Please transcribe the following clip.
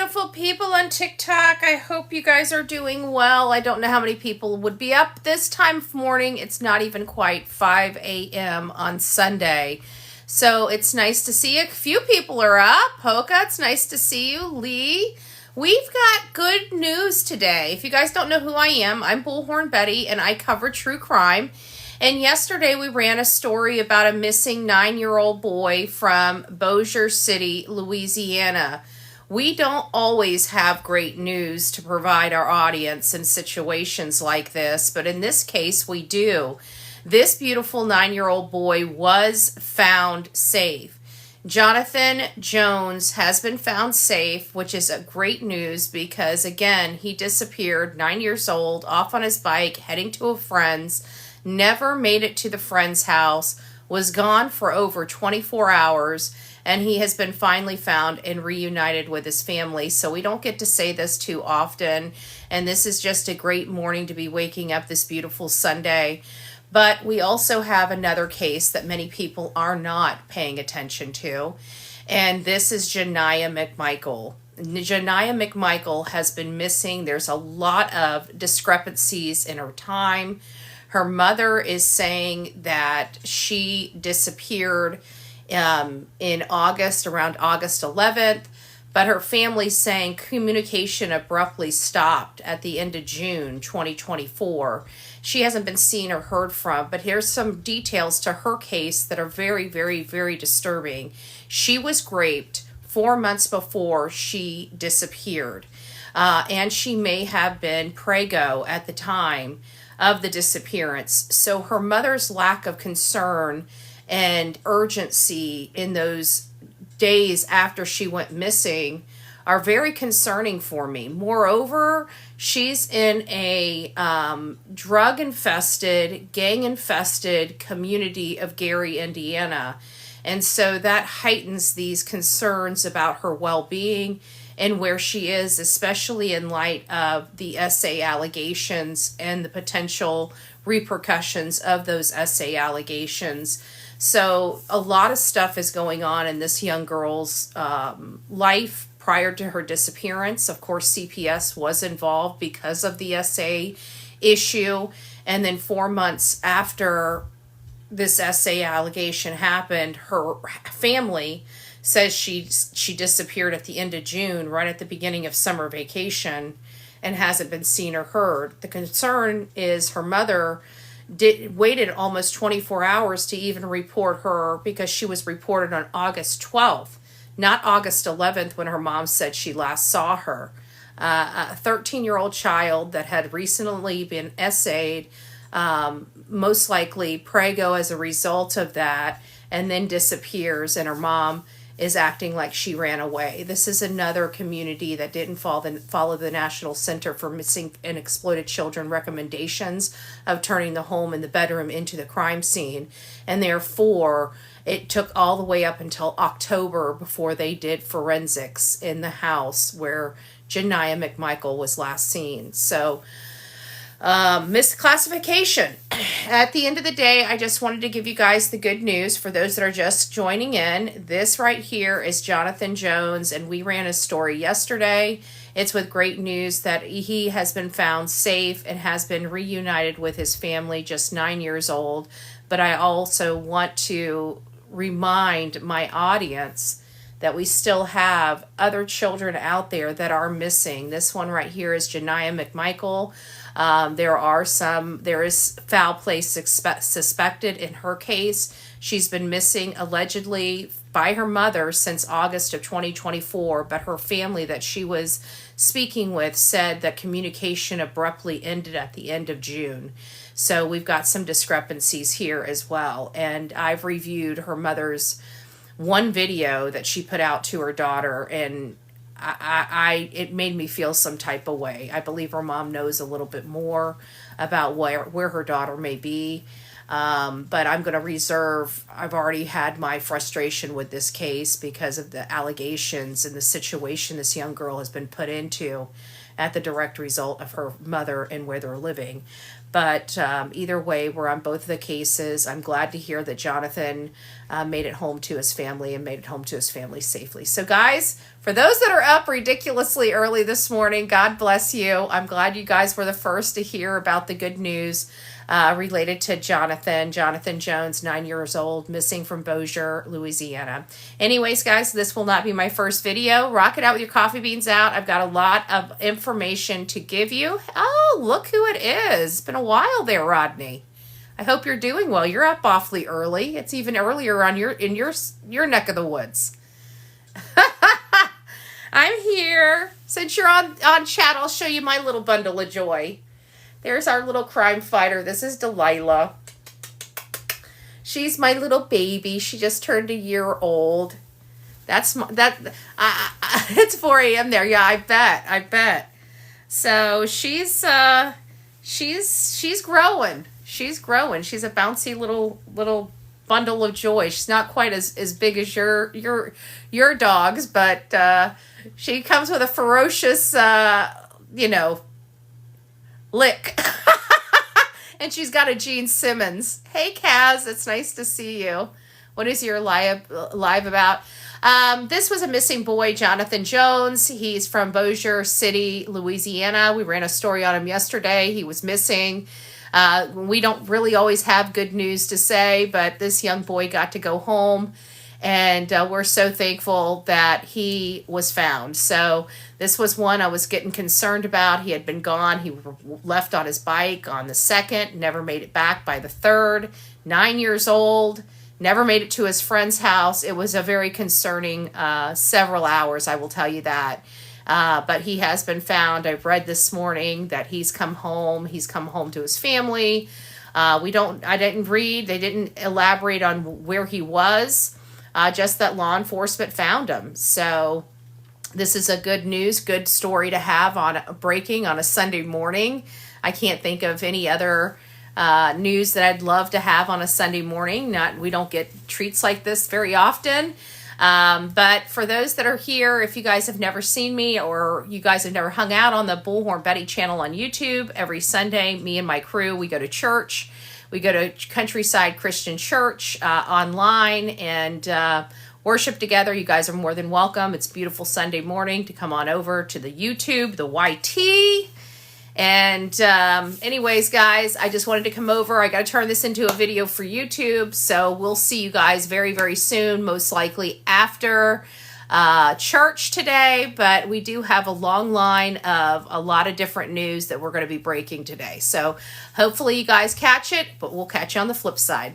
beautiful people on TikTok. I hope you guys are doing well. I don't know how many people would be up this time of morning. It's not even quite 5 a.m. on Sunday. So it's nice to see a few people are up. Polka, it's nice to see you. Lee, we've got good news today. If you guys don't know who I am, I'm Bullhorn Betty, and I cover true crime. And yesterday we ran a story about a missing 9-year-old boy from Bossier City, Louisiana. We don't always have great news to provide our audience in situations like this, but in this case we do. This beautiful 9-year-old boy was found safe. Jonathan Jones has been found safe, which is a great news because, again, he disappeared, 9 years old, off on his bike, heading to a friend's, never made it to the friend's house, was gone for over 24 hours, and he has been finally found and reunited with his family. So we don't get to say this too often, and this is just a great morning to be waking up this beautiful Sunday. But we also have another case that many people are not paying attention to, and this is Janiah McMichael. Janiah McMichael has been missing. There's a lot of discrepancies in her time. Her mother is saying that she disappeared in August, around August 11th, but her family's saying communication abruptly stopped at the end of June 2024. She hasn't been seen or heard from, but here's some details to her case that are very, very, very disturbing. She was raped 4 months before she disappeared, and she may have been preggo at the time of the disappearance. So her mother's lack of concern and urgency in those days after she went missing are very concerning for me. Moreover, she's in a drug-infested, gang-infested community of Gary, Indiana. And so that heightens these concerns about her well-being and where she is, especially in light of the SA allegations and the potential repercussions of those SA allegations. So a lot of stuff is going on in this young girl's life prior to her disappearance. Of course, CPS was involved because of the SA issue. And then 4 months after this SA allegation happened, her family says she disappeared at the end of June, right at the beginning of summer vacation, and hasn't been seen or heard. The concern is her mother waited almost 24 hours to even report her, because she was reported on August 12th, not August 11th when her mom said she last saw her. A 13-year-old child that had recently been SA'd, most likely preggo as a result of that, and then disappears, and her mom is acting like she ran away. This is another community that didn't follow the National Center for Missing and Exploited Children recommendations of turning the home and the bedroom into the crime scene. And therefore, it took all the way up until October before they did forensics in the house where Janiah McMichael was last seen. So, misclassification. At the end of the day, I just wanted to give you guys the good news for those that are just joining in. This right here is Jonathan Jones, and we ran a story yesterday. It's with great news that he has been found safe and has been reunited with his family, just 9 years old. But I also want to remind my audience that we still have other children out there that are missing. This one right here is Janiah McMichael. There is foul play suspected in her case. She's been missing allegedly by her mother since August of 2024, but her family that she was speaking with said that communication abruptly ended at the end of June. So we've got some discrepancies here as well. And I've reviewed her mother's one video that she put out to her daughter, and it made me feel some type of way. I believe her mom knows a little bit more about where her daughter may be. But I'm going to reserve. I've already had my frustration with this case because of the allegations and the situation this young girl has been put into at the direct result of her mother and where they're living. But either way, we're on both of the cases. I'm glad to hear that Jonathan made it home to his family and made it home to his family safely. So guys, for those that are up ridiculously early this morning, God bless you. I'm glad you guys were the first to hear about the good news related to Jonathan Jones, 9 years old, missing from Bossier, Louisiana. Anyways, guys, this will not be my first video. Rock it out with your coffee beans out. I've got a lot of information to give you. Oh, look who it is. It's been a while there, Rodney. I hope you're doing well. You're up awfully early. It's even earlier on in your neck of the woods. I'm here. Since you're on chat, I'll show you my little bundle of joy. There's our little crime fighter. This is Delilah. She's my little baby. She just turned a year old. It's 4 a.m. there. Yeah, I bet. So she's growing. She's growing. She's a bouncy little bundle of joy. She's not quite as big as your dogs, but she comes with a ferocious lick. And she's got a Gene Simmons. Hey, Kaz, it's nice to see you. What is your live about? This was a missing boy, Jonathan Jones. He's from Bossier City, Louisiana. We ran a story on him yesterday. He was missing. We don't really always have good news to say, but this young boy got to go home. And we're so thankful that he was found. So this was one I was getting concerned about. He had been gone. He left on his bike on the 2nd, never made it back by the 3rd, 9 years old, never made it to his friend's house. It was a very concerning several hours, I will tell you that. But he has been found. I've read this morning that he's come home. He's come home to his family. I didn't read. They didn't elaborate on where he was. Just that law enforcement found him. So this is a good story to have breaking on a Sunday morning. I can't think of any other news that I'd love to have on a Sunday morning. We don't get treats like this very often. But for those that are here, if you guys have never seen me or you guys have never hung out on the Bullhorn Betty channel on YouTube, every Sunday, me and my crew, we go to church. We go to Countryside Christian Church online and worship together. You guys are more than welcome. It's a beautiful Sunday morning to come on over to the YouTube, the YT. And anyways, guys, I just wanted to come over. I got to turn this into a video for YouTube. So we'll see you guys very, very soon, most likely after church today, but we do have a long line of a lot of different news that we're going to be breaking today. So hopefully you guys catch it, but we'll catch you on the flip side.